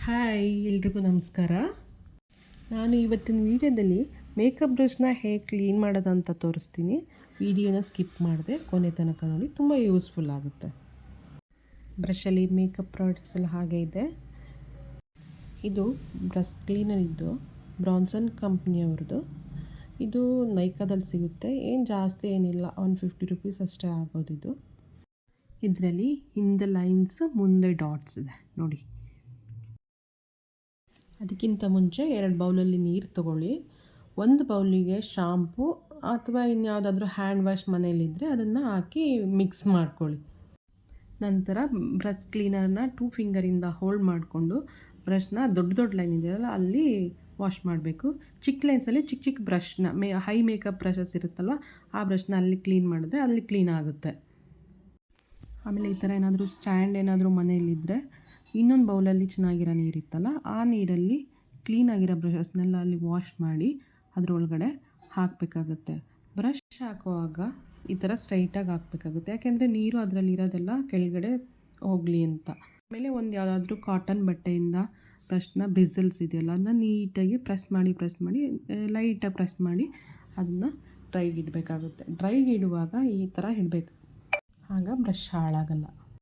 Hi ಎಲ್ರಿಗೂ ನಮಸ್ಕಾರ. ನಾನು ಇವತ್ತಿನ ವೀಡಿಯೋದಲ್ಲಿ ಮೇಕಪ್ ಬ್ರಷ್ನ ಹೇಗೆ ಕ್ಲೀನ್ ಮಾಡೋದಂತ ತೋರಿಸ್ತೀನಿ. ವಿಡಿಯೋನ ಸ್ಕಿಪ್ ಮಾಡಿದೆ ಕೊನೆ ತನಕ ನೋಡಿ, ತುಂಬ ಯೂಸ್ಫುಲ್ ಆಗುತ್ತೆ. ಬ್ರಷಲ್ಲಿ ಮೇಕಪ್ ಪ್ರಾಡಕ್ಟ್ಸ್ ಎಲ್ಲ ಹಾಗೆ ಇದೆ. ಇದು ಬ್ರಷ್ ಕ್ಲೀನರ್ ಇದ್ದು ಬ್ರಾನ್ಸನ್ ಕಂಪ್ನಿಯವ್ರದ್ದು. ಇದು ನೈಕಾದಲ್ಲಿ ಸಿಗುತ್ತೆ. ಏನು ಜಾಸ್ತಿ ಏನಿಲ್ಲ, 150 ರೂಪೀಸ್ ಅಷ್ಟೇ ಆಗೋದಿದು. ಇದರಲ್ಲಿ ಹಿಂದೆ ಲೈನ್ಸ್ ಮುಂದೆ ಡಾಟ್ಸ್ ಇದೆ ನೋಡಿ. ಅದಕ್ಕಿಂತ ಮುಂಚೆ 2 ಬೌಲಲ್ಲಿ ನೀರು ತೊಗೊಳ್ಳಿ. ಒಂದು ಬೌಲಿಗೆ ಶಾಂಪು ಅಥವಾ ಇನ್ಯಾವುದಾದ್ರೂ ಹ್ಯಾಂಡ್ ವಾಶ್ ಮನೆಯಲ್ಲಿದ್ದರೆ ಅದನ್ನು ಹಾಕಿ ಮಿಕ್ಸ್ ಮಾಡ್ಕೊಳ್ಳಿ. ನಂತರ ಬ್ರಷ್ ಕ್ಲೀನರ್ನ 2 ಫಿಂಗರಿಂದ ಹೋಲ್ಡ್ ಮಾಡಿಕೊಂಡು ಬ್ರಷ್ನ ದೊಡ್ಡ ಲೈನ್ ಇದೆಯಲ್ಲ ಅಲ್ಲಿ ವಾಶ್ ಮಾಡಬೇಕು. ಚಿಕ್ಕ ಲೈನ್ಸಲ್ಲಿ ಚಿಕ್ಕ ಚಿಕ್ಕ ಬ್ರಷ್ನ ಹೈ ಮೇಕಪ್ ಬ್ರಷಸ್ ಇರುತ್ತಲ್ವ, ಆ ಬ್ರಷ್ನ ಅಲ್ಲಿ ಕ್ಲೀನ್ ಮಾಡಿದ್ರೆ ಅಲ್ಲಿ ಕ್ಲೀನ್ ಆಗುತ್ತೆ. ಆಮೇಲೆ ಈ ಥರ ಏನಾದರೂ ಸ್ಟ್ಯಾಂಡ್ ಏನಾದರೂ ಮನೆಯಲ್ಲಿದ್ದರೆ ಇನ್ನೊಂದು ಬೌಲಲ್ಲಿ ಚೆನ್ನಾಗಿರೋ ನೀರಿತ್ತಲ್ಲ, ಆ ನೀರಲ್ಲಿ ಕ್ಲೀನಾಗಿರೋ ಬ್ರಷಸ್ನೆಲ್ಲ ಅಲ್ಲಿ ವಾಶ್ ಮಾಡಿ ಅದರೊಳಗಡೆ ಹಾಕಬೇಕಾಗುತ್ತೆ. ಬ್ರಷ್ ಹಾಕುವಾಗ ಈ ಥರ ಸ್ಟ್ರೈಟಾಗಿ ಹಾಕಬೇಕಾಗುತ್ತೆ, ಯಾಕೆಂದರೆ ನೀರು ಅದರಲ್ಲಿ ಇರೋದೆಲ್ಲ ಕೆಳಗಡೆ ಹೋಗಲಿ ಅಂತ. ಆಮೇಲೆ ಒಂದು ಯಾವುದಾದ್ರೂ ಕಾಟನ್ ಬಟ್ಟೆಯಿಂದ ಬ್ರಷ್ನ ಬ್ರಿಸಲ್ಸ್ ಇದೆಯಲ್ಲ ಅದನ್ನ ನೀಟಾಗಿ ಪ್ರೆಸ್ ಮಾಡಿ ಲೈಟಾಗಿ ಪ್ರೆಸ್ ಮಾಡಿ ಅದನ್ನು ಡ್ರೈಗೆ ಇಡಬೇಕಾಗುತ್ತೆ. ಡ್ರೈಗೆ ಇಡುವಾಗ ಈ ಥರ ಇಡಬೇಕು, ಆಗ ಬ್ರಷ್ ಹಾಳಾಗಲ್ಲ.